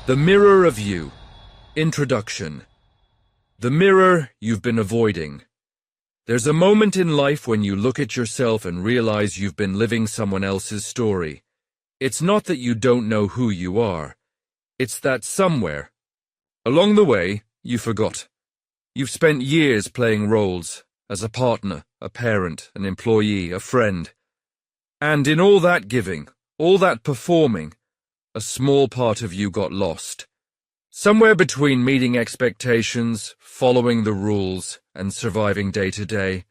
The Mirror of You. Introduction. The mirror you've been avoiding. There's a moment in life when you look at yourself and realize you've been living someone else's story. It's not that you don't know who you are. It's that somewhere, along the way, you forgot. You've spent years playing roles as a partner, a parent, an employee, a friend. And in all that giving, all that performing, a small part of you got lost. Somewhere between meeting expectations, following the rules, and surviving day to day,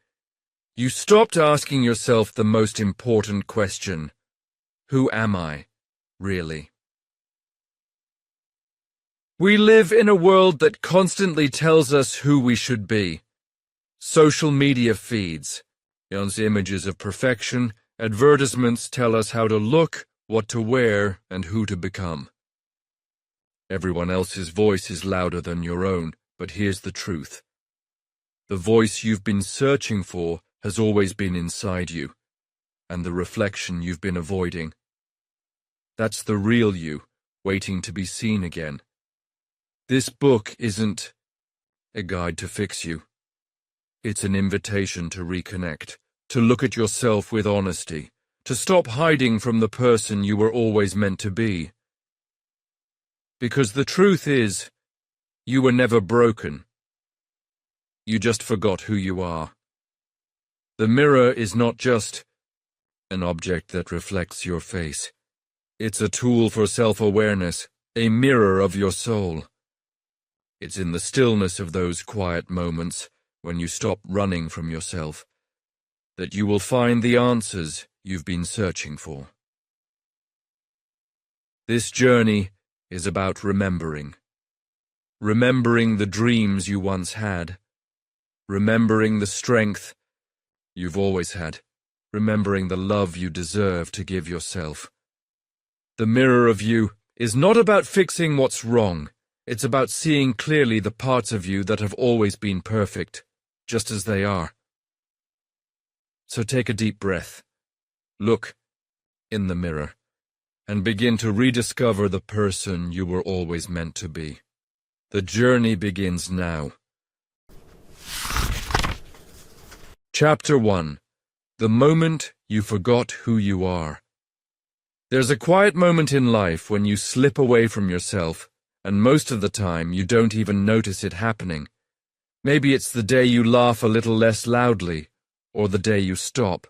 you stopped asking yourself the most important question: who am I, really? We live in a world that constantly tells us who we should be. Social media feeds, shows images of perfection, advertisements tell us how to look, what to wear, and who to become. Everyone else's voice is louder than your own, but here's the truth. The voice you've been searching for has always been inside you, and the reflection you've been avoiding. That's the real you, waiting to be seen again. This book isn't a guide to fix you. It's an invitation to reconnect, to look at yourself with honesty, to stop hiding from the person you were always meant to be. Because the truth is, you were never broken. You just forgot who you are. The mirror is not just an object that reflects your face. It's a tool for self-awareness, a mirror of your soul. It's in the stillness of those quiet moments, when you stop running from yourself, that you will find the answers you've been searching for. This journey is about remembering. Remembering the dreams you once had. Remembering the strength you've always had. Remembering the love you deserve to give yourself. The mirror of you is not about fixing what's wrong. It's about seeing clearly the parts of you that have always been perfect, just as they are. So take a deep breath. Look in the mirror, and begin to rediscover the person you were always meant to be. The journey begins now. Chapter 1. The Moment You Forgot Who You Are. There's a quiet moment in life when you slip away from yourself, and most of the time you don't even notice it happening. Maybe it's the day you laugh a little less loudly, or the day you stop,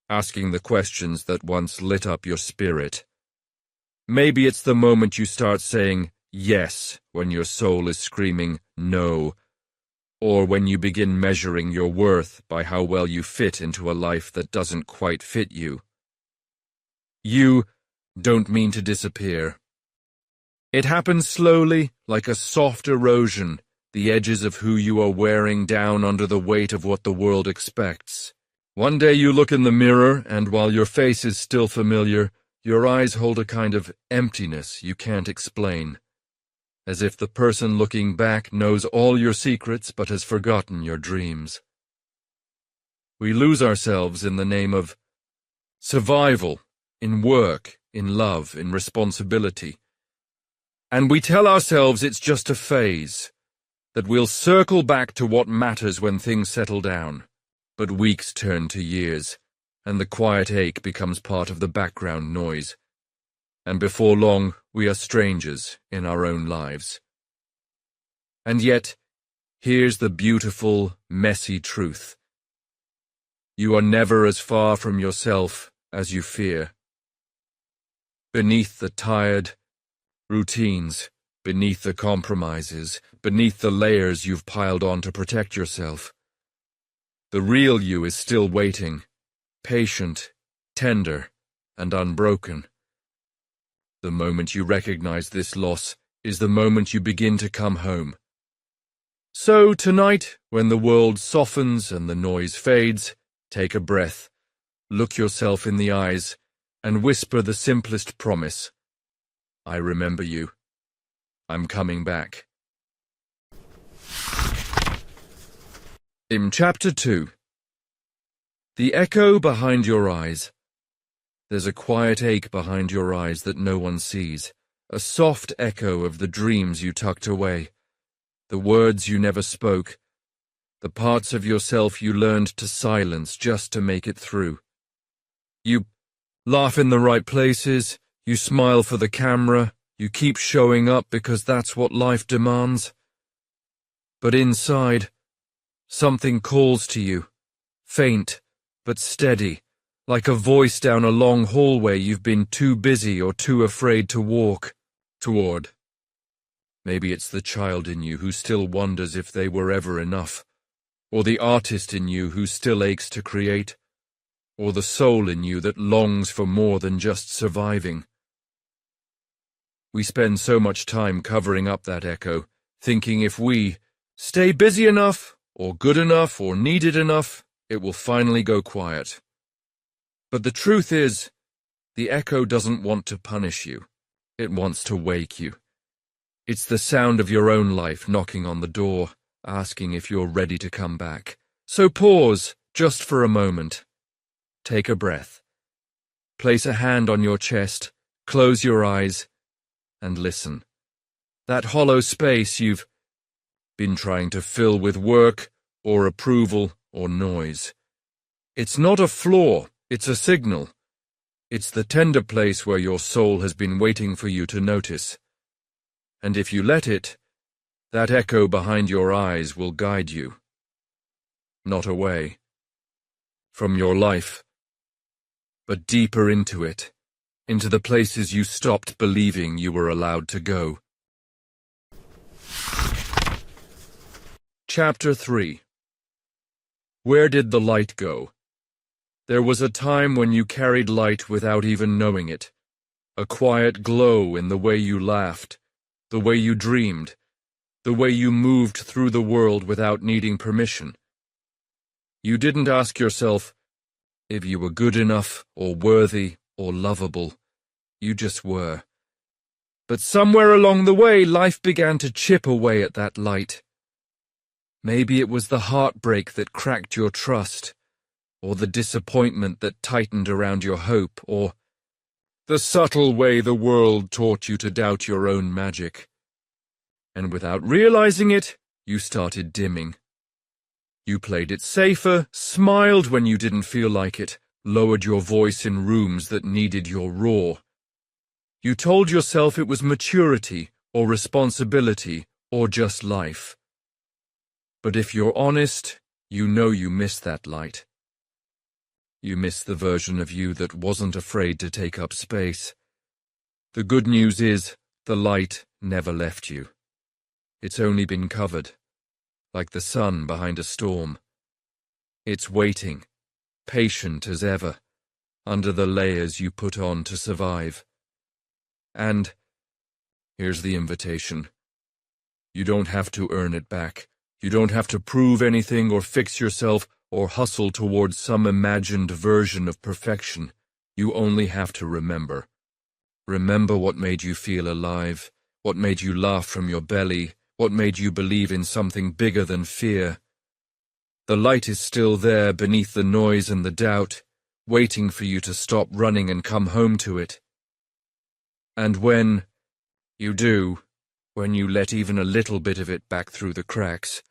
asking the questions that once lit up your spirit. Maybe it's the moment you start saying yes when your soul is screaming no, or when you begin measuring your worth by how well you fit into a life that doesn't quite fit you. You don't mean to disappear. It happens slowly, like a soft erosion, the edges of who you are wearing down under the weight of what the world expects. One day you look in the mirror, and while your face is still familiar, your eyes hold a kind of emptiness you can't explain, as if the person looking back knows all your secrets but has forgotten your dreams. We lose ourselves in the name of survival, in work, in love, in responsibility. And we tell ourselves it's just a phase, that we'll circle back to what matters when things settle down. But weeks turn to years, and the quiet ache becomes part of the background noise. And before long, we are strangers in our own lives. And yet, here's the beautiful, messy truth. You are never as far from yourself as you fear. Beneath the tired routines, beneath the compromises, beneath the layers you've piled on to protect yourself, the real you is still waiting, patient, tender, and unbroken. The moment you recognize this loss is the moment you begin to come home. So tonight, when the world softens and the noise fades, take a breath, look yourself in the eyes, and whisper the simplest promise. I remember you. I'm coming back. In Chapter 2. The echo behind your eyes. There's a quiet ache behind your eyes that no one sees, a soft echo of the dreams you tucked away, the words you never spoke, the parts of yourself you learned to silence just to make it through. You laugh in the right places, you smile for the camera, you keep showing up because that's what life demands. But inside, something calls to you, faint but steady, like a voice down a long hallway you've been too busy or too afraid to walk toward. Maybe it's the child in you who still wonders if they were ever enough, or the artist in you who still aches to create, or the soul in you that longs for more than just surviving. We spend so much time covering up that echo, thinking if we stay busy enough, or good enough, or needed enough, it will finally go quiet. But the truth is, the echo doesn't want to punish you. It wants to wake you. It's the sound of your own life knocking on the door, asking if you're ready to come back. So pause, just for a moment. Take a breath. Place a hand on your chest, close your eyes, and listen. That hollow space you've been trying to fill with work, or approval, or noise. It's not a flaw, it's a signal. It's the tender place where your soul has been waiting for you to notice. And if you let it, that echo behind your eyes will guide you. Not away from your life, but deeper into it, into the places you stopped believing you were allowed to go. Chapter 3. Where did the light go? There was a time when you carried light without even knowing it, a quiet glow in the way you laughed, the way you dreamed, the way you moved through the world without needing permission. You didn't ask yourself if you were good enough, or worthy, or lovable. You just were. But somewhere along the way, life began to chip away at that light. Maybe it was the heartbreak that cracked your trust, or the disappointment that tightened around your hope, or the subtle way the world taught you to doubt your own magic. And without realizing it, you started dimming. You played it safer, smiled when you didn't feel like it, lowered your voice in rooms that needed your roar. You told yourself it was maturity, or responsibility, or just life. But if you're honest, you know you missed that light. You missed the version of you that wasn't afraid to take up space. The good news is, the light never left you. It's only been covered, like the sun behind a storm. It's waiting, patient as ever, under the layers you put on to survive. And here's the invitation. You don't have to earn it back. You don't have to prove anything or fix yourself or hustle towards some imagined version of perfection. You only have to remember. Remember what made you feel alive, what made you laugh from your belly, what made you believe in something bigger than fear. The light is still there beneath the noise and the doubt, waiting for you to stop running and come home to it. And when you do, when you let even a little bit of it back through the cracks,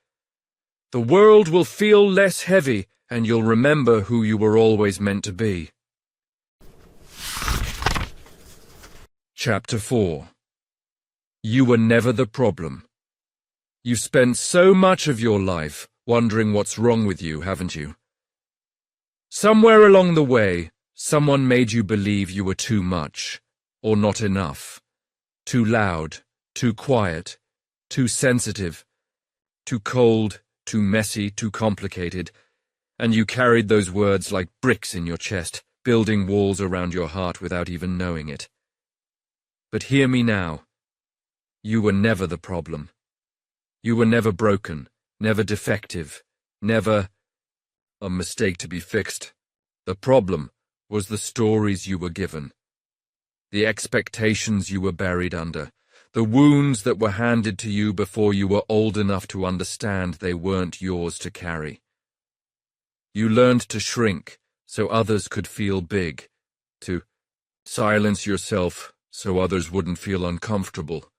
the world will feel less heavy, and you'll remember who you were always meant to be. Chapter 4. You were never the problem. You've spent so much of your life wondering what's wrong with you, haven't you? Somewhere along the way, someone made you believe you were too much, or not enough, too loud, too quiet, too sensitive, too cold, too messy, too complicated, and you carried those words like bricks in your chest, building walls around your heart without even knowing it. But hear me now. You were never the problem. You were never broken, never defective, never a mistake to be fixed. The problem was the stories you were given, the expectations you were buried under, the wounds that were handed to you before you were old enough to understand they weren't yours to carry. You learned to shrink so others could feel big, to silence yourself so others wouldn't feel uncomfortable,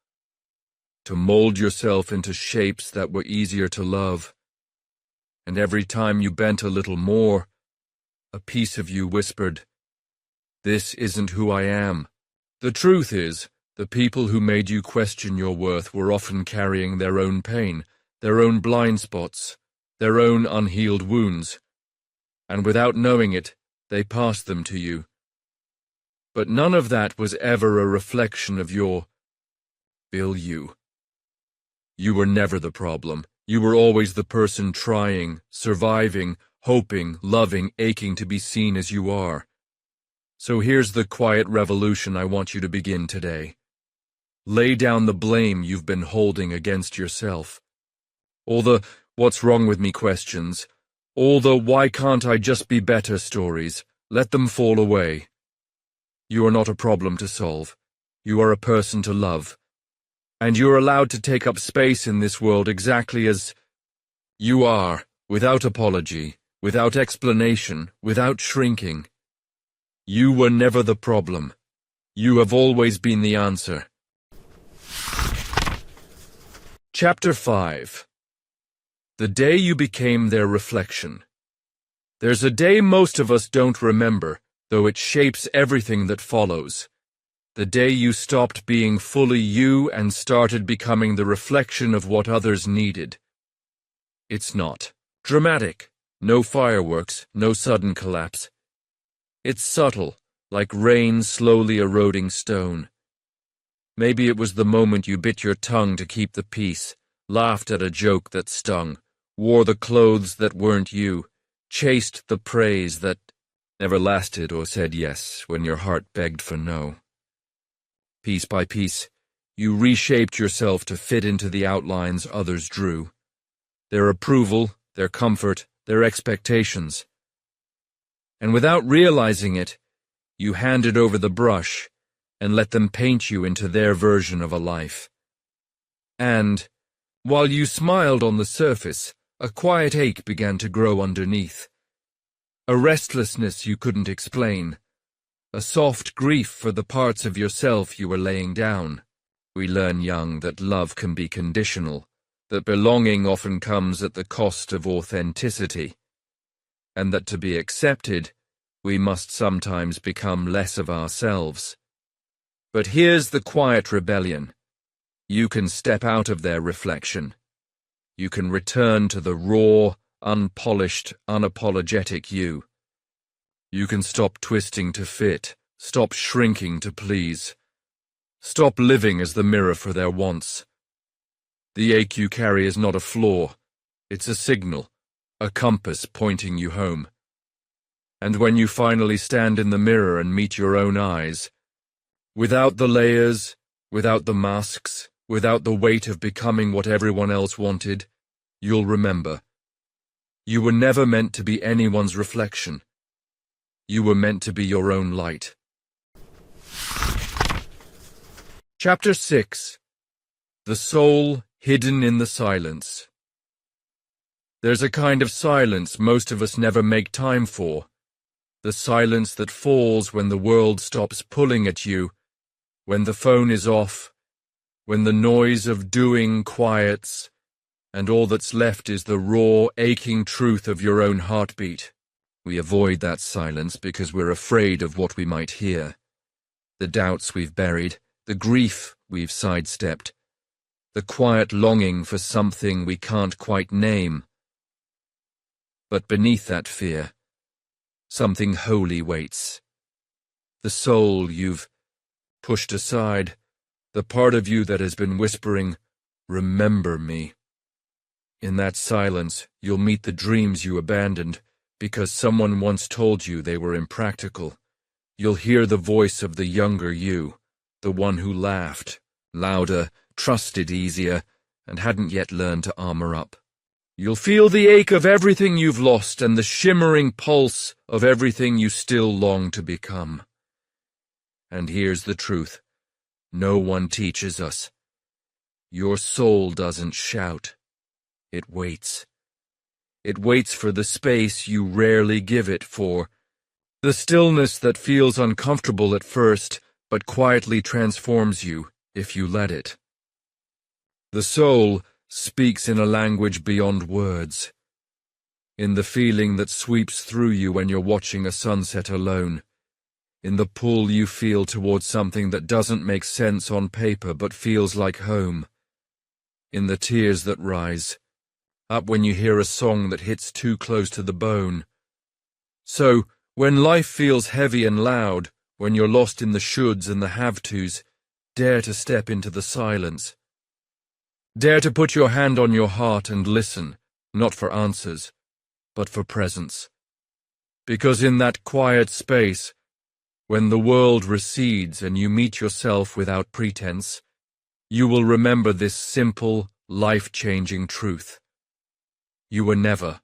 to mold yourself into shapes that were easier to love. And every time you bent a little more, a piece of you whispered, "This isn't who I am." The truth is, the people who made you question your worth were often carrying their own pain, their own blind spots, their own unhealed wounds, and without knowing it, they passed them to you. But none of that was ever a reflection of your real you. You were never the problem. You were always the person trying, surviving, hoping, loving, aching to be seen as you are. So here's the quiet revolution I want you to begin today. Lay down the blame you've been holding against yourself. All the "what's wrong with me" questions, all the "why can't I just be better" stories, let them fall away. You are not a problem to solve. You are a person to love. And you're allowed to take up space in this world exactly as you are, without apology, without explanation, without shrinking. You were never the problem. You have always been the answer. Chapter 5. The day you became their reflection. There's a day most of us don't remember, though it shapes everything that follows. The day you stopped being fully you and started becoming the reflection of what others needed. It's not dramatic, no fireworks, no sudden collapse. It's subtle, like rain slowly eroding stone. Maybe it was the moment you bit your tongue to keep the peace, laughed at a joke that stung, wore the clothes that weren't you, chased the praise that never lasted or said yes when your heart begged for no. Piece by piece, you reshaped yourself to fit into the outlines others drew. Their approval, their comfort, their expectations. And without realizing it, you handed over the brush and let them paint you into their version of a life. And, while you smiled on the surface, a quiet ache began to grow underneath. A restlessness you couldn't explain. A soft grief for the parts of yourself you were laying down. We learn young that love can be conditional, that belonging often comes at the cost of authenticity, and that to be accepted, we must sometimes become less of ourselves. But here's the quiet rebellion. You can step out of their reflection. You can return to the raw, unpolished, unapologetic you. You can stop twisting to fit, stop shrinking to please. Stop living as the mirror for their wants. The ache you carry is not a flaw. It's a signal, a compass pointing you home. And when you finally stand in the mirror and meet your own eyes, without the layers, without the masks, without the weight of becoming what everyone else wanted, you'll remember. You were never meant to be anyone's reflection. You were meant to be your own light. Chapter 6. The Soul Hidden in the Silence. There's a kind of silence most of us never make time for. The silence that falls when the world stops pulling at you, when the phone is off, when the noise of doing quiets, and all that's left is the raw, aching truth of your own heartbeat. We avoid that silence because we're afraid of what we might hear. The doubts we've buried, the grief we've sidestepped, the quiet longing for something we can't quite name. But beneath that fear, something holy waits. The soul you've pushed aside, the part of you that has been whispering, "Remember me." In that silence, you'll meet the dreams you abandoned, because someone once told you they were impractical. You'll hear the voice of the younger you, the one who laughed, louder, trusted easier, and hadn't yet learned to armor up. You'll feel the ache of everything you've lost and the shimmering pulse of everything you still long to become. And here's the truth. No one teaches us. Your soul doesn't shout. It waits. It waits for the space you rarely give it, for the stillness that feels uncomfortable at first, but quietly transforms you if you let it. The soul speaks in a language beyond words, in the feeling that sweeps through you when you're watching a sunset alone, in the pull you feel towards something that doesn't make sense on paper but feels like home, in the tears that rise up when you hear a song that hits too close to the bone. So, when life feels heavy and loud, when you're lost in the shoulds and the have-tos, dare to step into the silence. Dare to put your hand on your heart and listen, not for answers, but for presence. Because in that quiet space, when the world recedes and you meet yourself without pretense, you will remember this simple, life-changing truth. You were never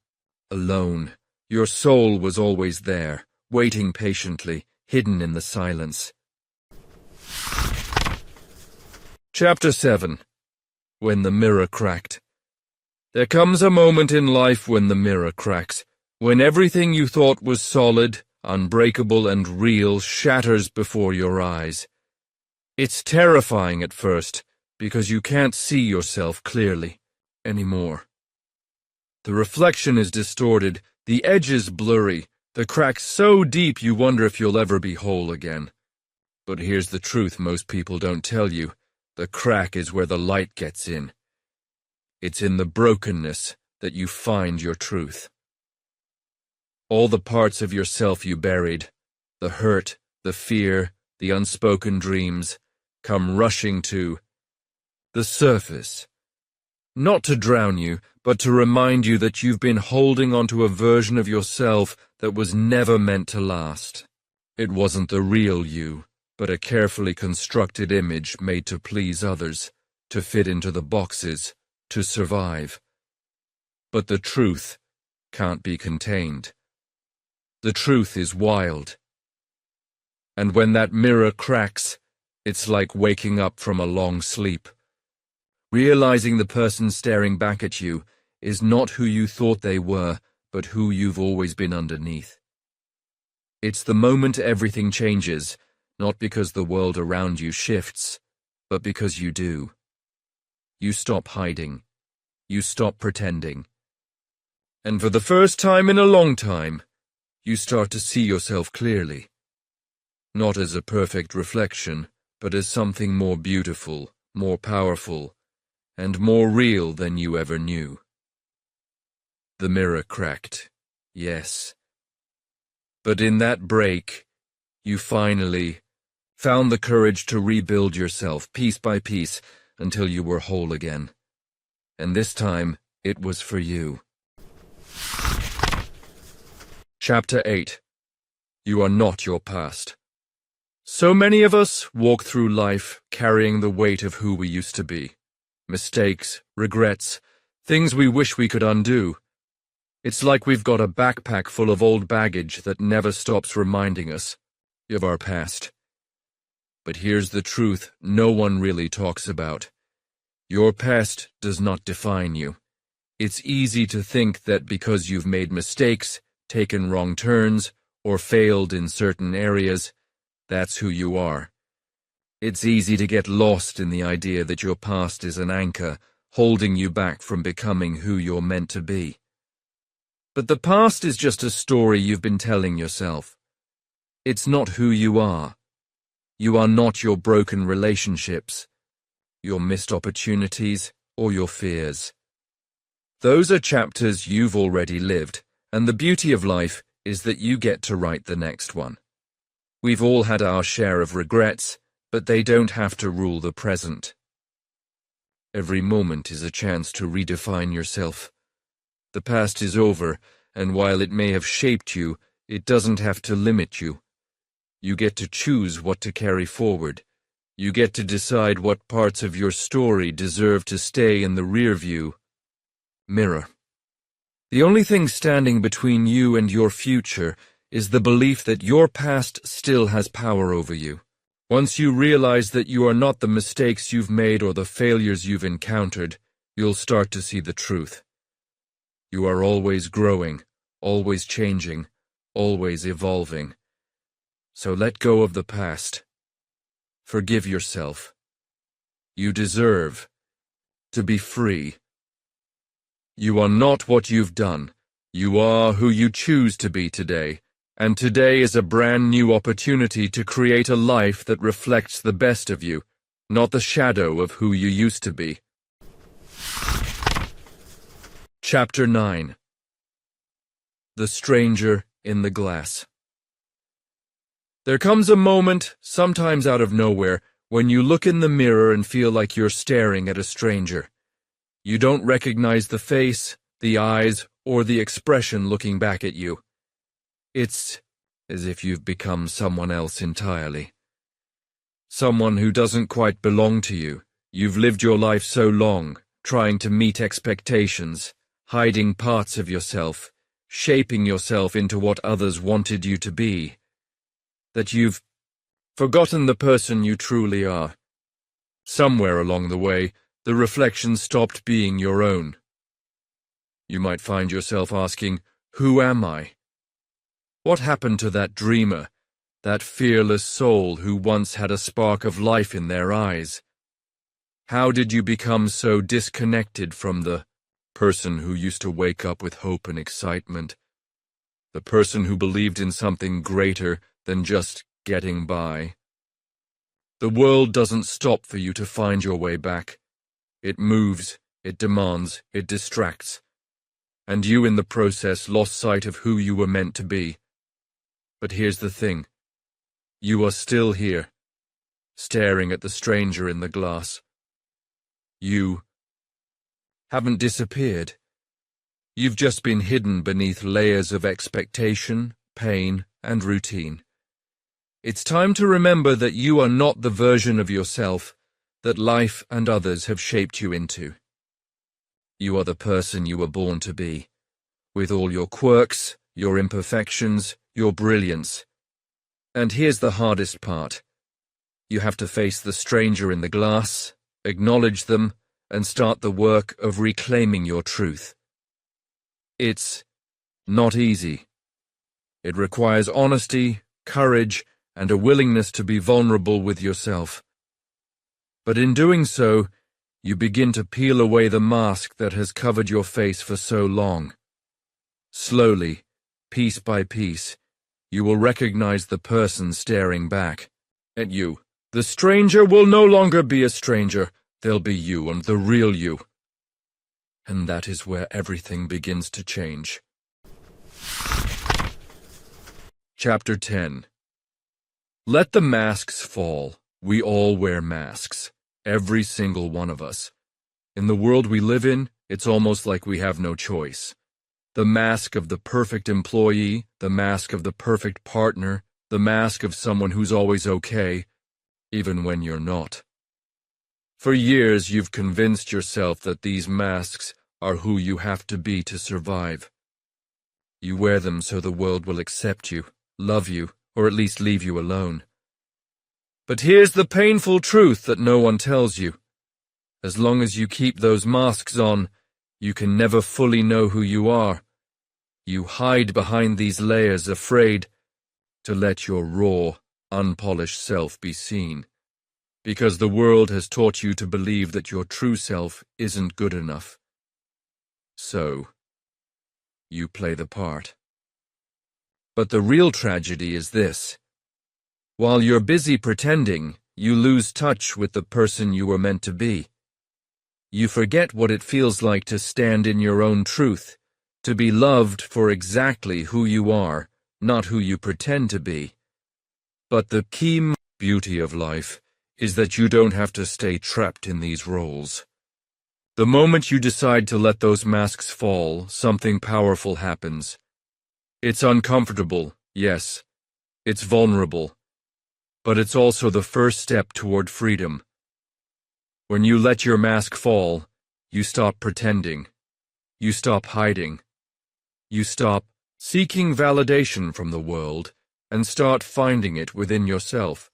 alone. Your soul was always there, waiting patiently, hidden in the silence. Chapter 7. When the Mirror Cracked. There comes a moment in life when the mirror cracks, when everything you thought was solid, unbreakable, and real shatters before your eyes. It's terrifying at first, because you can't see yourself clearly anymore. The reflection is distorted, the edges blurry, the cracks so deep you wonder if you'll ever be whole again. But here's the truth most people don't tell you. The crack is where the light gets in. It's in the brokenness that you find your truth. All the parts of yourself you buried, the hurt, the fear, the unspoken dreams, come rushing to the surface. Not to drown you, but to remind you that you've been holding onto a version of yourself that was never meant to last. It wasn't the real you, but a carefully constructed image made to please others, to fit into the boxes, to survive. But the truth can't be contained. The truth is wild. And when that mirror cracks, it's like waking up from a long sleep. Realizing the person staring back at you is not who you thought they were, but who you've always been underneath. It's the moment everything changes, not because the world around you shifts, but because you do. You stop hiding. You stop pretending. And for the first time in a long time, you start to see yourself clearly. Not as a perfect reflection, but as something more beautiful, more powerful, and more real than you ever knew. The mirror cracked, yes. But in that break, you finally found the courage to rebuild yourself piece by piece until you were whole again. And this time, it was for you. Chapter 8. You are not your past. So many of us walk through life carrying the weight of who we used to be. Mistakes, regrets, things we wish we could undo. It's like we've got a backpack full of old baggage that never stops reminding us of our past. But here's the truth no one really talks about. Your past does not define you. It's easy to think that because you've made mistakes, taken wrong turns, or failed in certain areas, that's who you are. It's easy to get lost in the idea that your past is an anchor, holding you back from becoming who you're meant to be. But the past is just a story you've been telling yourself. It's not who you are. You are not your broken relationships, your missed opportunities, or your fears. Those are chapters you've already lived, and the beauty of life is that you get to write the next one. We've all had our share of regrets, but they don't have to rule the present. Every moment is a chance to redefine yourself. The past is over, and while it may have shaped you, it doesn't have to limit you. You get to choose what to carry forward. You get to decide what parts of your story deserve to stay in the rearview mirror. The only thing standing between you and your future is the belief that your past still has power over you. Once you realize that you are not the mistakes you've made or the failures you've encountered, you'll start to see the truth. You are always growing, always changing, always evolving. So let go of the past. Forgive yourself. You deserve to be free. You are not what you've done. You are who you choose to be today, and today is a brand new opportunity to create a life that reflects the best of you, not the shadow of who you used to be. Chapter 9. The Stranger in the Glass. There comes a moment, sometimes out of nowhere, when you look in the mirror and feel like you're staring at a stranger. You don't recognize the face, the eyes, or the expression looking back at you. It's as if you've become someone else entirely. Someone who doesn't quite belong to you. You've lived your life so long, trying to meet expectations, hiding parts of yourself, shaping yourself into what others wanted you to be, that you've forgotten the person you truly are. Somewhere along the way, the reflection stopped being your own. You might find yourself asking, who am I? What happened to that dreamer, that fearless soul who once had a spark of life in their eyes? How did you become so disconnected from the person who used to wake up with hope and excitement, the person who believed in something greater than just getting by? The world doesn't stop for you to find your way back. It moves, it demands, it distracts. And you in the process lost sight of who you were meant to be. But here's the thing. You are still here, staring at the stranger in the glass. You haven't disappeared. You've just been hidden beneath layers of expectation, pain, and routine. It's time to remember that you are not the version of yourself that life and others have shaped you into. You are the person you were born to be, with all your quirks, your imperfections, your brilliance. And here's the hardest part. You have to face the stranger in the glass, acknowledge them, and start the work of reclaiming your truth. It's not easy. It requires honesty, courage, and a willingness to be vulnerable with yourself. But in doing so, you begin to peel away the mask that has covered your face for so long. Slowly, piece by piece, you will recognize the person staring back at you. The stranger will no longer be a stranger. They'll be you and the real you. And that is where everything begins to change. Chapter 10. Let the masks fall. We all wear masks. Every single one of us. In the world we live in, it's almost like we have no choice. The mask of the perfect employee, the mask of the perfect partner, the mask of someone who's always okay, even when you're not. For years you've convinced yourself that these masks are who you have to be to survive. You wear them so the world will accept you, love you, or at least leave you alone. But here's the painful truth that no one tells you. As long as you keep those masks on, you can never fully know who you are. You hide behind these layers, afraid to let your raw, unpolished self be seen. Because the world has taught you to believe that your true self isn't good enough. So, you play the part. But the real tragedy is this. While you're busy pretending, you lose touch with the person you were meant to be. You forget what it feels like to stand in your own truth, to be loved for exactly who you are, not who you pretend to be. But the key beauty of life is that you don't have to stay trapped in these roles. The moment you decide to let those masks fall, something powerful happens. It's uncomfortable, yes. It's vulnerable. But it's also the first step toward freedom. When you let your mask fall, you stop pretending. You stop hiding. You stop seeking validation from the world and start finding it within yourself.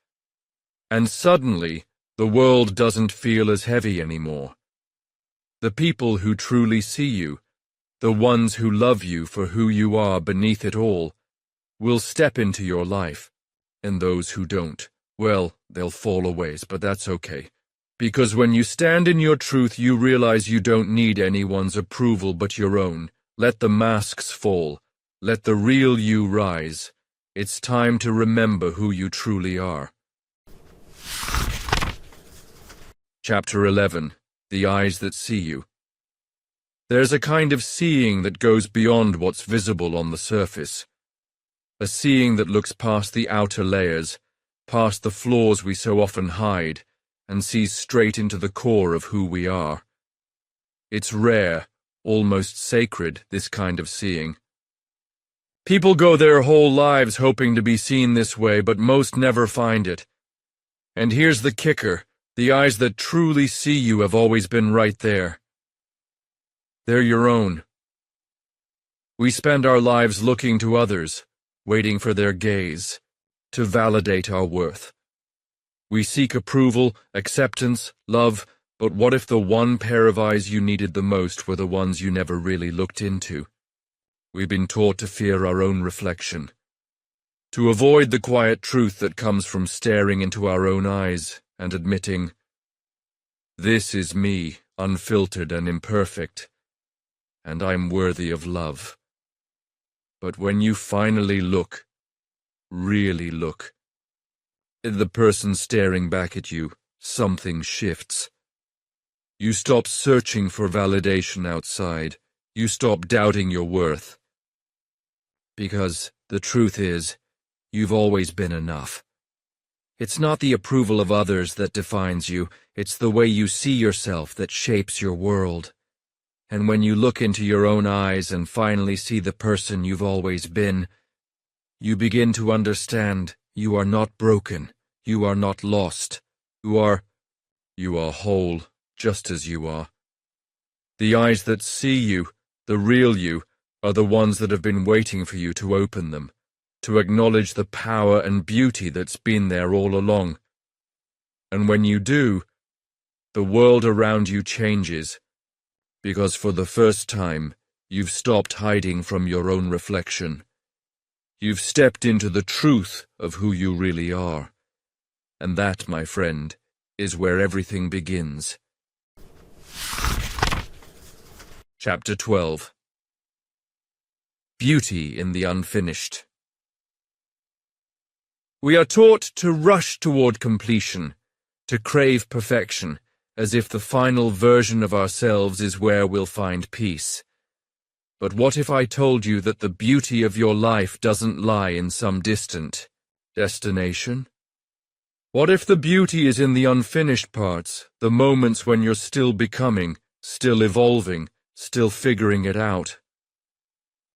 And suddenly, the world doesn't feel as heavy anymore. The people who truly see you, the ones who love you for who you are beneath it all, will step into your life, and those who don't well, they'll fall a ways, but that's okay. Because when you stand in your truth, you realize you don't need anyone's approval but your own. Let the masks fall. Let the real you rise. It's time to remember who you truly are. Chapter 11. The Eyes That See You. There's a kind of seeing that goes beyond what's visible on the surface. A seeing that looks past the outer layers, past the flaws we so often hide, and sees straight into the core of who we are. It's rare, almost sacred, this kind of seeing. People go their whole lives hoping to be seen this way, but most never find it. And here's the kicker. The eyes that truly see you have always been right there. They're your own. We spend our lives looking to others, waiting for their gaze, to validate our worth. We seek approval, acceptance, love, but what if the one pair of eyes you needed the most were the ones you never really looked into? We've been taught to fear our own reflection, to avoid the quiet truth that comes from staring into our own eyes and admitting, "This is me, unfiltered and imperfect, and I'm worthy of love." But when you finally look, really look, at the person staring back at you, something shifts. You stop searching for validation outside. You stop doubting your worth. Because the truth is, you've always been enough. It's not the approval of others that defines you, it's the way you see yourself that shapes your world. And when you look into your own eyes and finally see the person you've always been, you begin to understand you are not broken, you are not lost, you are whole, just as you are. The eyes that see you, the real you, are the ones that have been waiting for you to open them, to acknowledge the power and beauty that's been there all along. And when you do, the world around you changes, because for the first time, you've stopped hiding from your own reflection. You've stepped into the truth of who you really are. And that, my friend, is where everything begins. Chapter 12. Beauty in the Unfinished. We are taught to rush toward completion, to crave perfection, as if the final version of ourselves is where we'll find peace. But what if I told you that the beauty of your life doesn't lie in some distant destination? What if the beauty is in the unfinished parts, the moments when you're still becoming, still evolving, still figuring it out?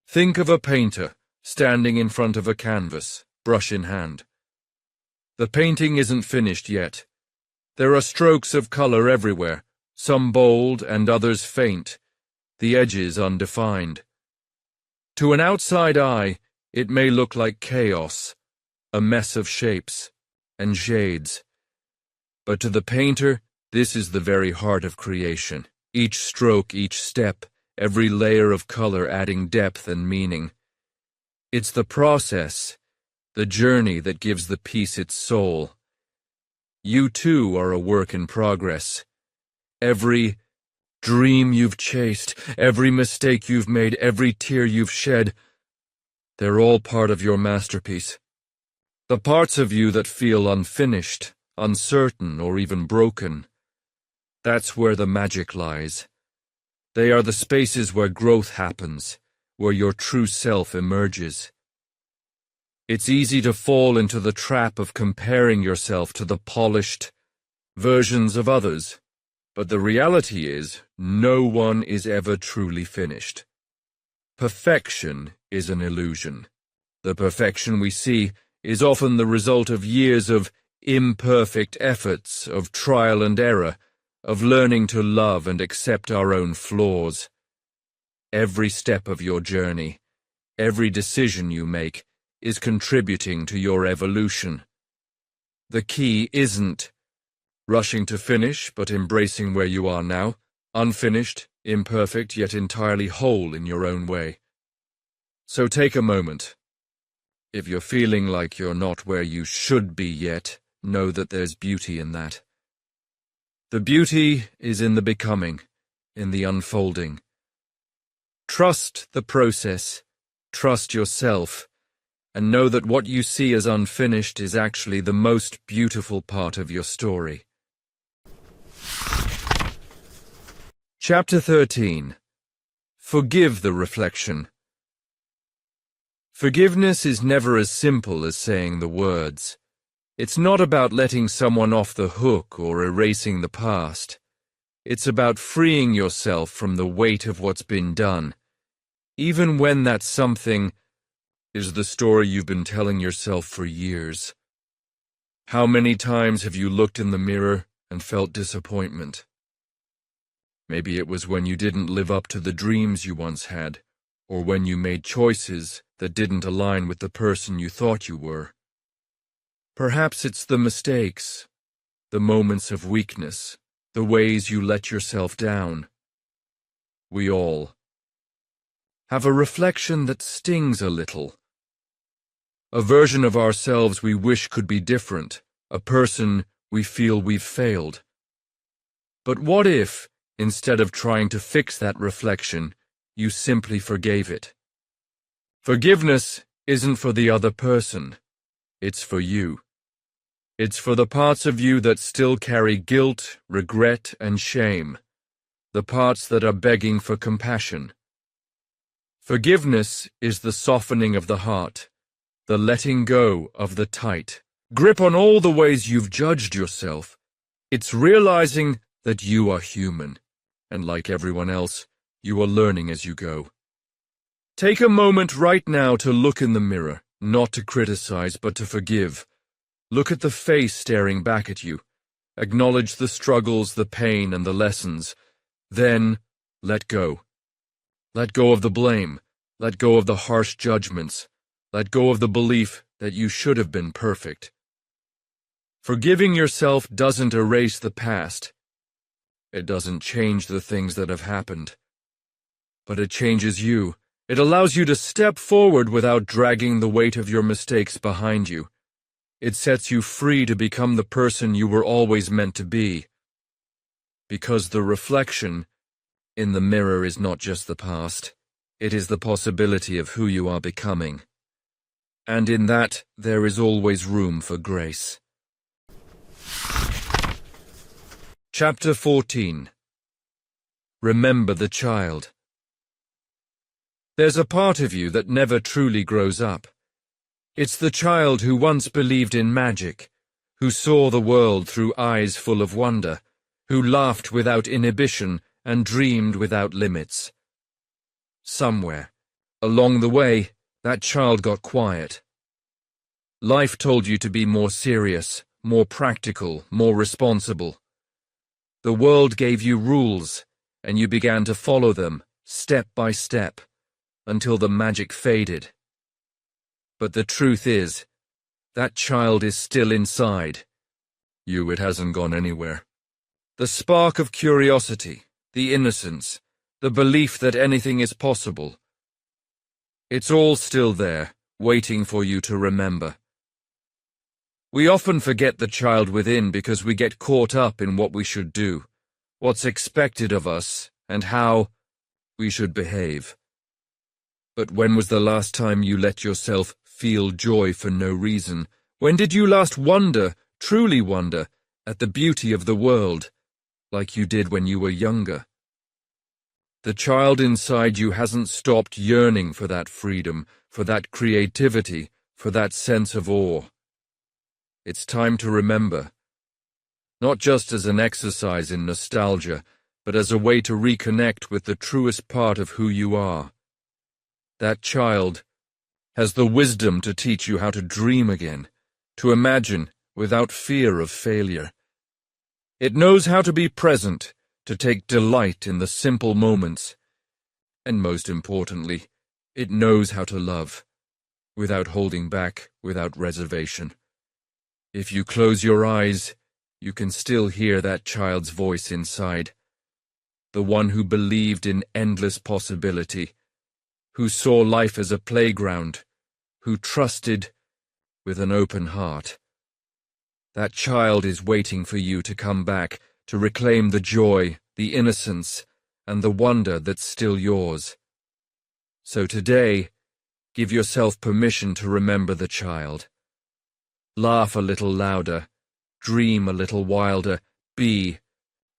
Think of a painter standing in front of a canvas, brush in hand. The painting isn't finished yet. There are strokes of color everywhere, some bold and others faint, the edges undefined. To an outside eye, it may look like chaos, a mess of shapes and shades. But to the painter, this is the very heart of creation. Each stroke, each step, every layer of color adding depth and meaning. It's the process, the journey that gives the piece its soul. You too are a work in progress. Every dream you've chased, every mistake you've made, every tear you've shed, they're all part of your masterpiece. The parts of you that feel unfinished, uncertain, or even broken, that's where the magic lies. They are the spaces where growth happens, where your true self emerges. It's easy to fall into the trap of comparing yourself to the polished versions of others, but the reality is, no one is ever truly finished. Perfection is an illusion. The perfection we see is often the result of years of imperfect efforts, of trial and error, of learning to love and accept our own flaws. Every step of your journey, every decision you make, is contributing to your evolution. The key isn't rushing to finish, but embracing where you are now, unfinished, imperfect, yet entirely whole in your own way. So take a moment. If you're feeling like you're not where you should be yet, know that there's beauty in that. The beauty is in the becoming, in the unfolding. Trust the process, trust yourself, and know that what you see as unfinished is actually the most beautiful part of your story. Chapter 13. Forgive the reflection. Forgiveness is never as simple as saying the words. It's not about letting someone off the hook or erasing the past. It's about freeing yourself from the weight of what's been done, even when that something is the story you've been telling yourself for years. How many times have you looked in the mirror and felt disappointment? Maybe it was when you didn't live up to the dreams you once had, or when you made choices that didn't align with the person you thought you were. Perhaps it's the mistakes, the moments of weakness, the ways you let yourself down. We all have a reflection that stings a little. A version of ourselves we wish could be different, a person we feel we've failed. But what if, instead of trying to fix that reflection, you simply forgave it? Forgiveness isn't for the other person. It's for you. It's for the parts of you that still carry guilt, regret, and shame, the parts that are begging for compassion. Forgiveness is the softening of the heart, the letting go of the tight grip on all the ways you've judged yourself. It's realizing that you are human, and like everyone else, you are learning as you go. Take a moment right now to look in the mirror, not to criticize, but to forgive. Look at the face staring back at you. Acknowledge the struggles, the pain, and the lessons. Then, let go. Let go of the blame. Let go of the harsh judgments. Let go of the belief that you should have been perfect. Forgiving yourself doesn't erase the past. It doesn't change the things that have happened. But it changes you. It allows you to step forward without dragging the weight of your mistakes behind you. It sets you free to become the person you were always meant to be. Because the reflection in the mirror is not just the past. It is the possibility of who you are becoming. And in that, there is always room for grace. Chapter 14. Remember the child. There's a part of you that never truly grows up. It's the child who once believed in magic, who saw the world through eyes full of wonder, who laughed without inhibition and dreamed without limits. Somewhere, along the way, that child got quiet. Life told you to be more serious, more practical, more responsible. The world gave you rules, and you began to follow them, step by step, until the magic faded. But the truth is, that child is still inside. It hasn't gone anywhere. The spark of curiosity, the innocence, the belief that anything is possible. It's all still there, waiting for you to remember. We often forget the child within because we get caught up in what we should do, what's expected of us, and how we should behave. But when was the last time you let yourself feel joy for no reason? When did you last wonder, truly wonder, at the beauty of the world, like you did when you were younger? The child inside you hasn't stopped yearning for that freedom, for that creativity, for that sense of awe. It's time to remember, not just as an exercise in nostalgia, but as a way to reconnect with the truest part of who you are. That child has the wisdom to teach you how to dream again, to imagine without fear of failure. It knows how to be present, to take delight in the simple moments, and most importantly, it knows how to love, without holding back, without reservation. If you close your eyes, you can still hear that child's voice inside, the one who believed in endless possibility, who saw life as a playground, who trusted with an open heart. That child is waiting for you to come back, to reclaim the joy, the innocence, and the wonder that's still yours. So today, give yourself permission to remember the child. Laugh a little louder, dream a little wilder, be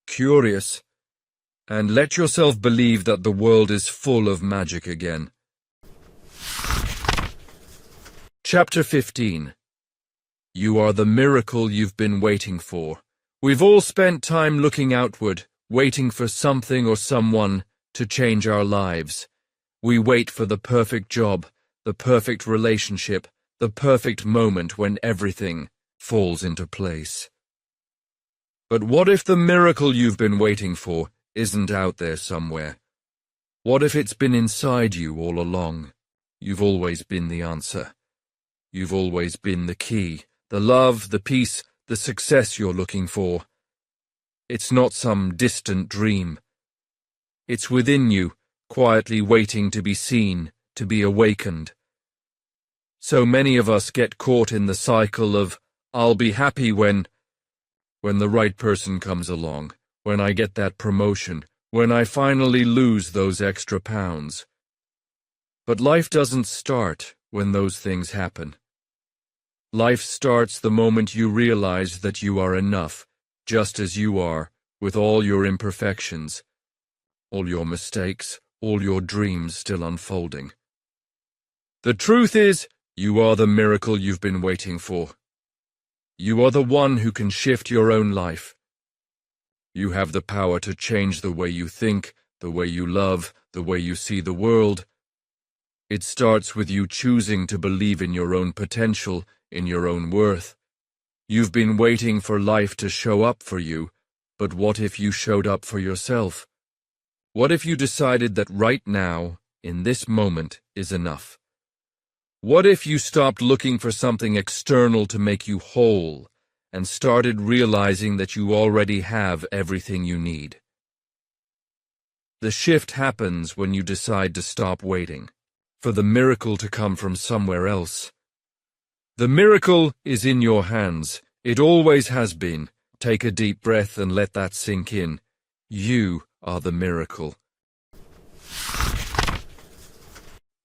curious, and let yourself believe that the world is full of magic again. Chapter 15. You are the miracle you've been waiting for. We've all spent time looking outward, waiting for something or someone to change our lives. We wait for the perfect job, the perfect relationship, the perfect moment when everything falls into place. But what if the miracle you've been waiting for isn't out there somewhere? What if it's been inside you all along? You've always been the answer. You've always been the key, the love, the peace, the success you're looking for. It's not some distant dream. It's within you, quietly waiting to be seen, to be awakened. So many of us get caught in the cycle of, I'll be happy when the right person comes along, when I get that promotion, when I finally lose those extra pounds. But life doesn't start when those things happen. Life starts the moment you realize that you are enough, just as you are, with all your imperfections, all your mistakes, all your dreams still unfolding. The truth is, you are the miracle you've been waiting for. You are the one who can shift your own life. You have the power to change the way you think, the way you love, the way you see the world. It starts with you choosing to believe in your own potential, in your own worth. You've been waiting for life to show up for you, but what if you showed up for yourself? What if you decided that right now, in this moment, is enough? What if you stopped looking for something external to make you whole and started realizing that you already have everything you need? The shift happens when you decide to stop waiting for the miracle to come from somewhere else. The miracle is in your hands. It always has been. Take a deep breath and let that sink in. You are the miracle.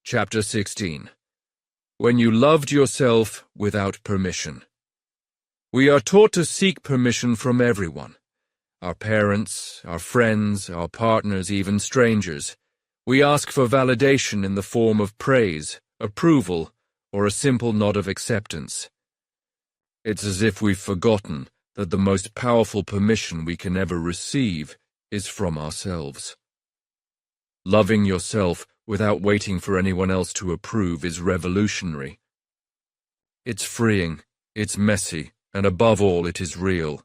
Chapter 16. When you loved yourself without permission. We are taught to seek permission from everyone. Our parents, our friends, our partners, even strangers. We ask for validation in the form of praise, approval, or a simple nod of acceptance. It's as if we've forgotten that the most powerful permission we can ever receive is from ourselves. Loving yourself without waiting for anyone else to approve is revolutionary. It's freeing, it's messy, and above all, it is real.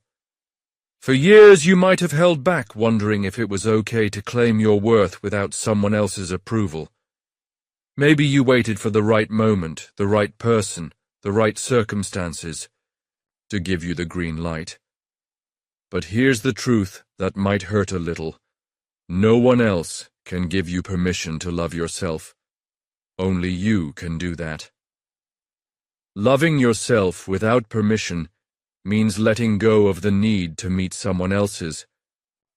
For years you might have held back, wondering if it was okay to claim your worth without someone else's approval. Maybe you waited for the right moment, the right person, the right circumstances to give you the green light. But here's the truth that might hurt a little. No one else can give you permission to love yourself. Only you can do that. Loving yourself without permission means letting go of the need to meet someone else's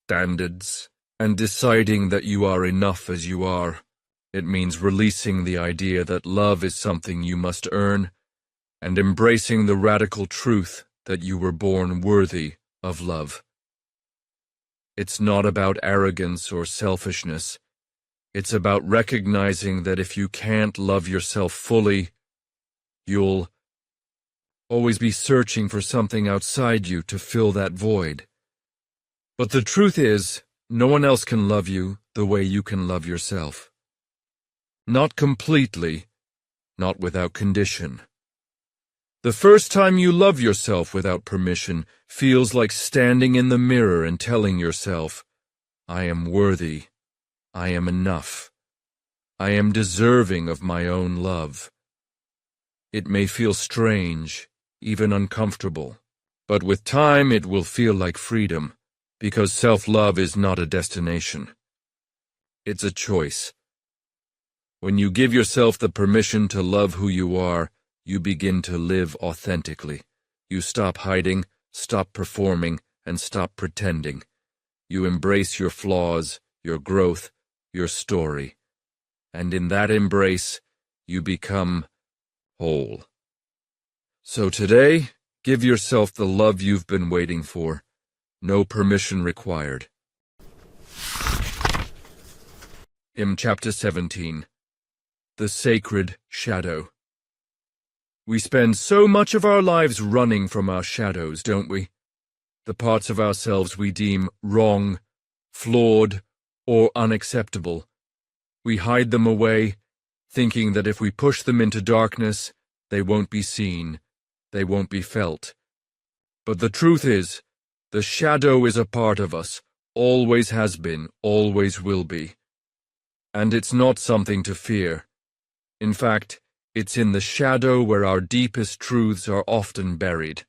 standards and deciding that you are enough as you are. It means releasing the idea that love is something you must earn and embracing the radical truth that you were born worthy of love. It's not about arrogance or selfishness. It's about recognizing that if you can't love yourself fully, you'll always be searching for something outside you to fill that void. But the truth is, no one else can love you the way you can love yourself. Not completely, not without condition. The first time you love yourself without permission feels like standing in the mirror and telling yourself, I am worthy, I am enough, I am deserving of my own love. It may feel strange, even uncomfortable, but with time it will feel like freedom, because self-love is not a destination. It's a choice. When you give yourself the permission to love who you are, you begin to live authentically. You stop hiding, stop performing, and stop pretending. You embrace your flaws, your growth, your story. And in that embrace, you become whole. So today, give yourself the love you've been waiting for. No permission required. Chapter 17. The Sacred Shadow. We spend so much of our lives running from our shadows, don't we? The parts of ourselves we deem wrong, flawed, or unacceptable. We hide them away, thinking that if we push them into darkness, they won't be seen, they won't be felt. But the truth is, the shadow is a part of us, always has been, always will be. And it's not something to fear. In fact, it's in the shadow where our deepest truths are often buried.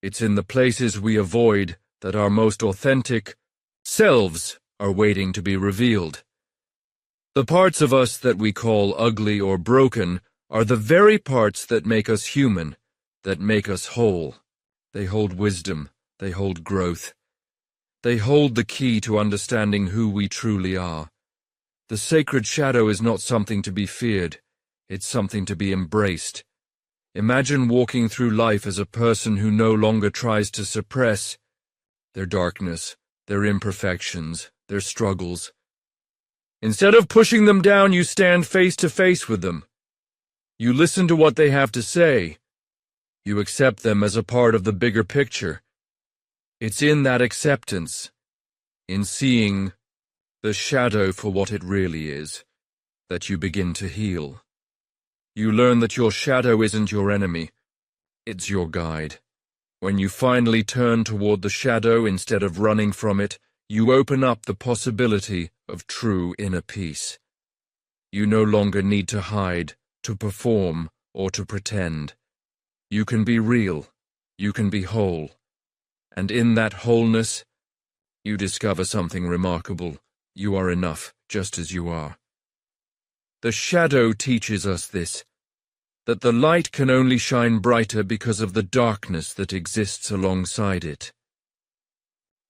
It's in the places we avoid that our most authentic selves are waiting to be revealed. The parts of us that we call ugly or broken are the very parts that make us human, that make us whole. They hold wisdom, they hold growth. They hold the key to understanding who we truly are. The sacred shadow is not something to be feared, it's something to be embraced. Imagine walking through life as a person who no longer tries to suppress their darkness, their imperfections, their struggles. Instead of pushing them down, you stand face to face with them. You listen to what they have to say. You accept them as a part of the bigger picture. It's in that acceptance, in seeing the shadow for what it really is, that you begin to heal. You learn that your shadow isn't your enemy, it's your guide. When you finally turn toward the shadow instead of running from it, you open up the possibility of true inner peace. You no longer need to hide, to perform, or to pretend. You can be real, you can be whole. And in that wholeness, you discover something remarkable. You are enough, just as you are. The shadow teaches us this, that the light can only shine brighter because of the darkness that exists alongside it.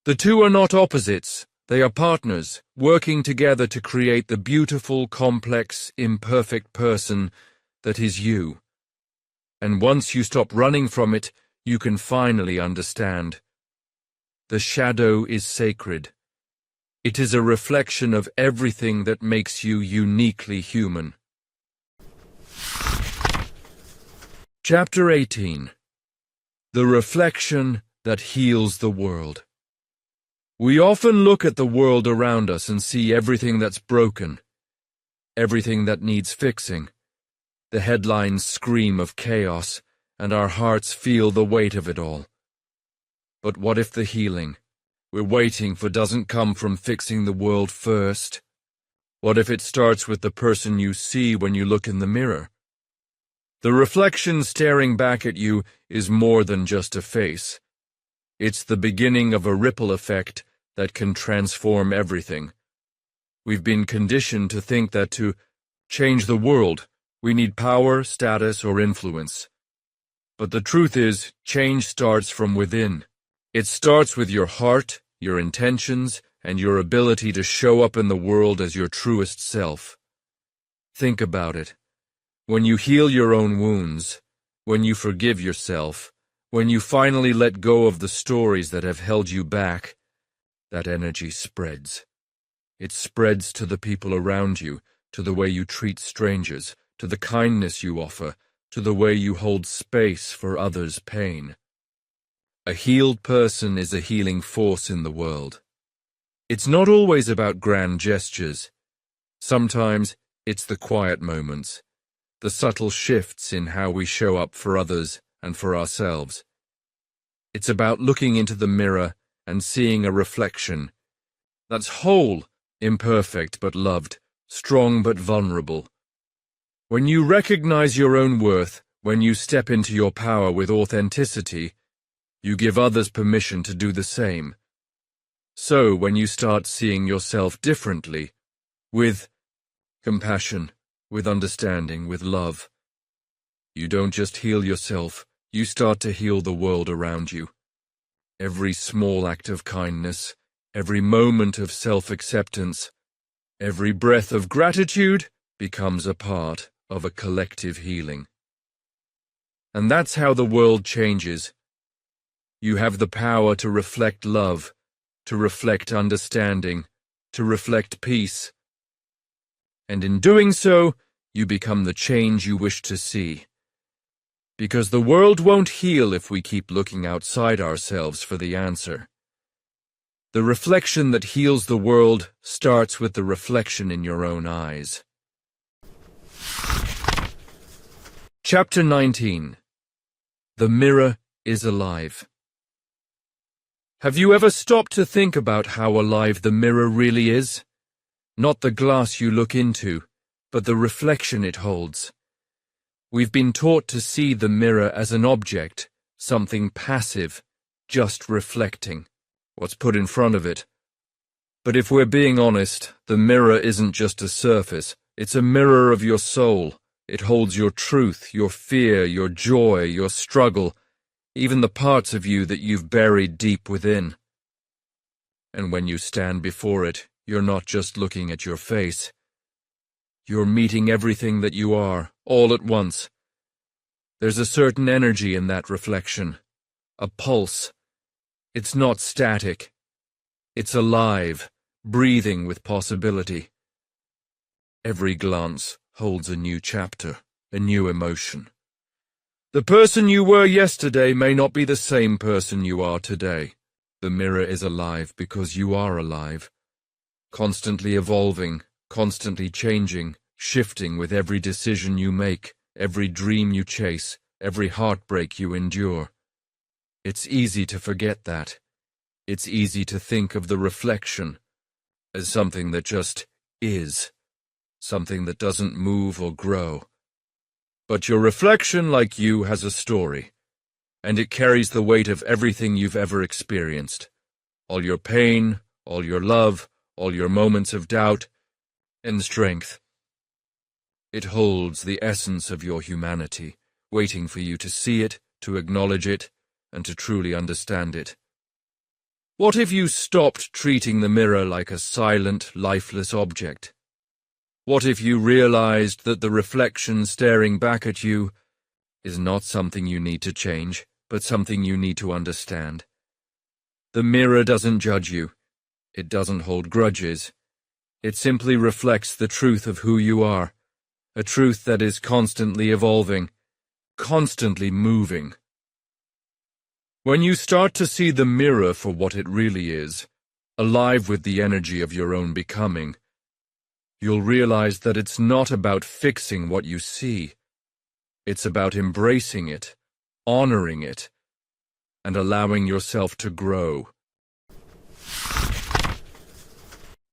The two are not opposites, they are partners, working together to create the beautiful, complex, imperfect person that is you. And once you stop running from it, you can finally understand. The shadow is sacred. It is a reflection of everything that makes you uniquely human. Chapter 18. The Reflection That Heals the World. We often look at the world around us and see everything that's broken, everything that needs fixing. The headlines scream of chaos, and our hearts feel the weight of it all. But what if the healing we're waiting for doesn't come from fixing the world first? What if it starts with the person you see when you look in the mirror? The reflection staring back at you is more than just a face. It's the beginning of a ripple effect that can transform everything. We've been conditioned to think that to change the world, we need power, status, or influence. But the truth is, change starts from within. It starts with your heart, your intentions, and your ability to show up in the world as your truest self. Think about it. When you heal your own wounds, when you forgive yourself, when you finally let go of the stories that have held you back, that energy spreads. It spreads to the people around you, to the way you treat strangers, to the kindness you offer, to the way you hold space for others' pain. A healed person is a healing force in the world. It's not always about grand gestures. Sometimes it's the quiet moments, the subtle shifts in how we show up for others and for ourselves. It's about looking into the mirror and seeing a reflection that's whole, imperfect but loved, strong but vulnerable. When you recognize your own worth, when you step into your power with authenticity, you give others permission to do the same. So when you start seeing yourself differently, with compassion, with understanding, with love, you don't just heal yourself, you start to heal the world around you. Every small act of kindness, every moment of self-acceptance, every breath of gratitude becomes a part of a collective healing. And that's how the world changes. You have the power to reflect love, to reflect understanding, to reflect peace. And in doing so, you become the change you wish to see. Because the world won't heal if we keep looking outside ourselves for the answer. The reflection that heals the world starts with the reflection in your own eyes. Chapter 19. The Mirror is Alive. Have you ever stopped to think about how alive the mirror really is? Not the glass you look into, but the reflection it holds. We've been taught to see the mirror as an object, something passive, just reflecting what's put in front of it. But if we're being honest, the mirror isn't just a surface, it's a mirror of your soul. It holds your truth, your fear, your joy, your struggle, even the parts of you that you've buried deep within. And when you stand before it, you're not just looking at your face. You're meeting everything that you are, all at once. There's a certain energy in that reflection, a pulse. It's not static. It's alive, breathing with possibility. Every glance holds a new chapter, a new emotion. The person you were yesterday may not be the same person you are today. The mirror is alive because you are alive, constantly evolving, constantly changing, shifting with every decision you make, every dream you chase, every heartbreak you endure. It's easy to forget that. It's easy to think of the reflection as something that just is, something that doesn't move or grow. But your reflection, like you, has a story, and it carries the weight of everything you've ever experienced. All your pain, all your love, all your moments of doubt and strength. It holds the essence of your humanity, waiting for you to see it, to acknowledge it, and to truly understand it. What if you stopped treating the mirror like a silent, lifeless object? What if you realized that the reflection staring back at you is not something you need to change, but something you need to understand? The mirror doesn't judge you. It doesn't hold grudges. It simply reflects the truth of who you are, a truth that is constantly evolving, constantly moving. When you start to see the mirror for what it really is, alive with the energy of your own becoming, you'll realize that it's not about fixing what you see. It's about embracing it, honoring it, and allowing yourself to grow.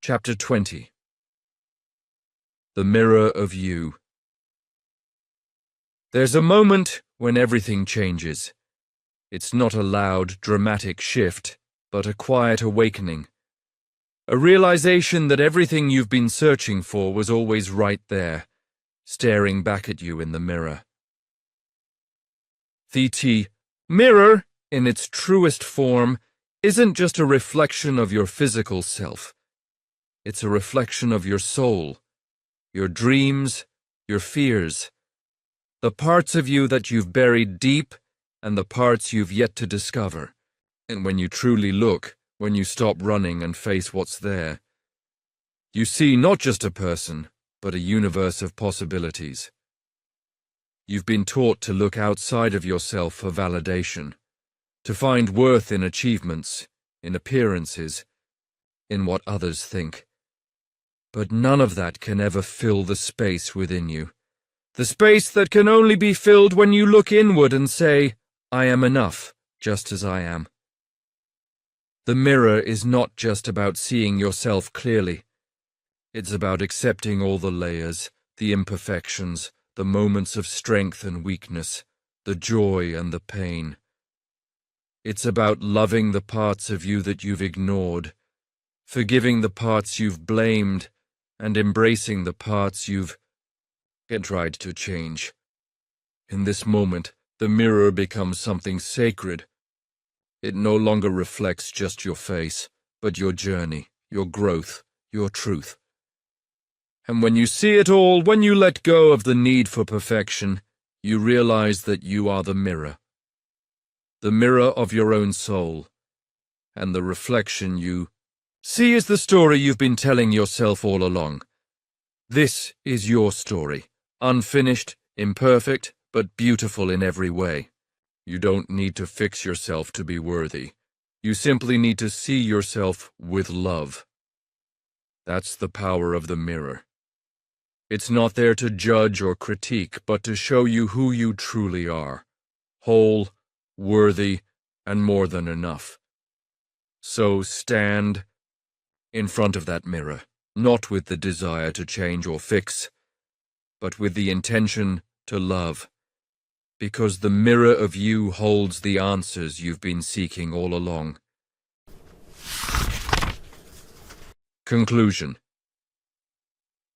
Chapter 20. The Mirror of You. There's a moment when everything changes. It's not a loud, dramatic shift, but a quiet awakening. A realization that everything you've been searching for was always right there, staring back at you in the mirror. The mirror, in its truest form, isn't just a reflection of your physical self. It's a reflection of your soul, your dreams, your fears, the parts of you that you've buried deep and the parts you've yet to discover. And when you truly look, when you stop running and face what's there, you see not just a person, but a universe of possibilities. You've been taught to look outside of yourself for validation, to find worth in achievements, in appearances, in what others think. But none of that can ever fill the space within you, the space that can only be filled when you look inward and say, I am enough, just as I am. The mirror is not just about seeing yourself clearly. It's about accepting all the layers, the imperfections, the moments of strength and weakness, the joy and the pain. It's about loving the parts of you that you've ignored, forgiving the parts you've blamed, and embracing the parts you've tried to change. In this moment, the mirror becomes something sacred. It no longer reflects just your face, but your journey, your growth, your truth. And when you see it all, when you let go of the need for perfection, you realize that you are the mirror of your own soul, and the reflection you see is the story you've been telling yourself all along. This is your story, unfinished, imperfect, but beautiful in every way. You don't need to fix yourself to be worthy. You simply need to see yourself with love. That's the power of the mirror. It's not there to judge or critique, but to show you who you truly are. Whole, worthy, and more than enough. So stand in front of that mirror, not with the desire to change or fix, but with the intention to love, because the mirror of you holds the answers you've been seeking all along. Conclusion.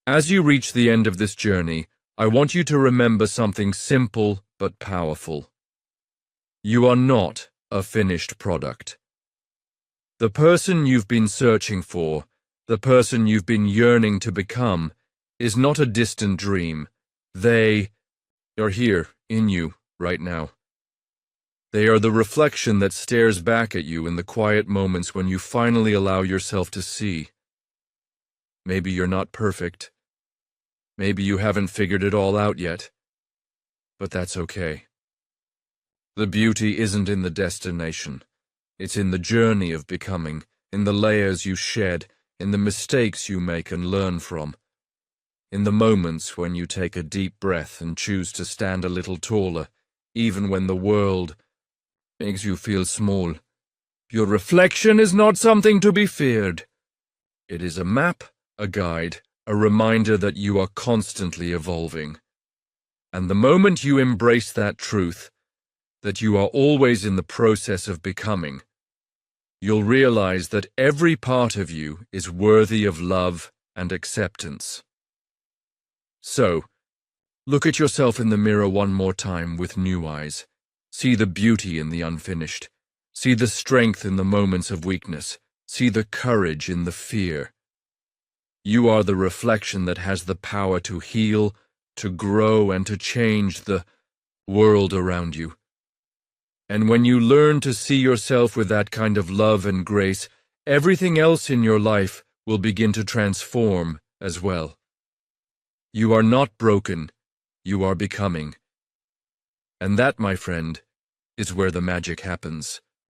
As you reach the end of this journey, I want you to remember something simple but powerful. You are not a finished product. The person you've been searching for, the person you've been yearning to become, is not a distant dream. They are here, in you, right now. They are the reflection that stares back at you in the quiet moments when you finally allow yourself to see. Maybe you're not perfect. Maybe you haven't figured it all out yet. But that's okay. The beauty isn't in the destination. It's in the journey of becoming, in the layers you shed, in the mistakes you make and learn from, in the moments when you take a deep breath and choose to stand a little taller, even when the world makes you feel small. Your reflection is not something to be feared. It is a map, a guide, a reminder that you are constantly evolving. And the moment you embrace that truth, that you are always in the process of becoming, you'll realize that every part of you is worthy of love and acceptance. So, look at yourself in the mirror one more time with new eyes. See the beauty in the unfinished. See the strength in the moments of weakness. See the courage in the fear. You are the reflection that has the power to heal, to grow, and to change the world around you. And when you learn to see yourself with that kind of love and grace, everything else in your life will begin to transform as well. You are not broken, you are becoming. And that, my friend, is where the magic happens.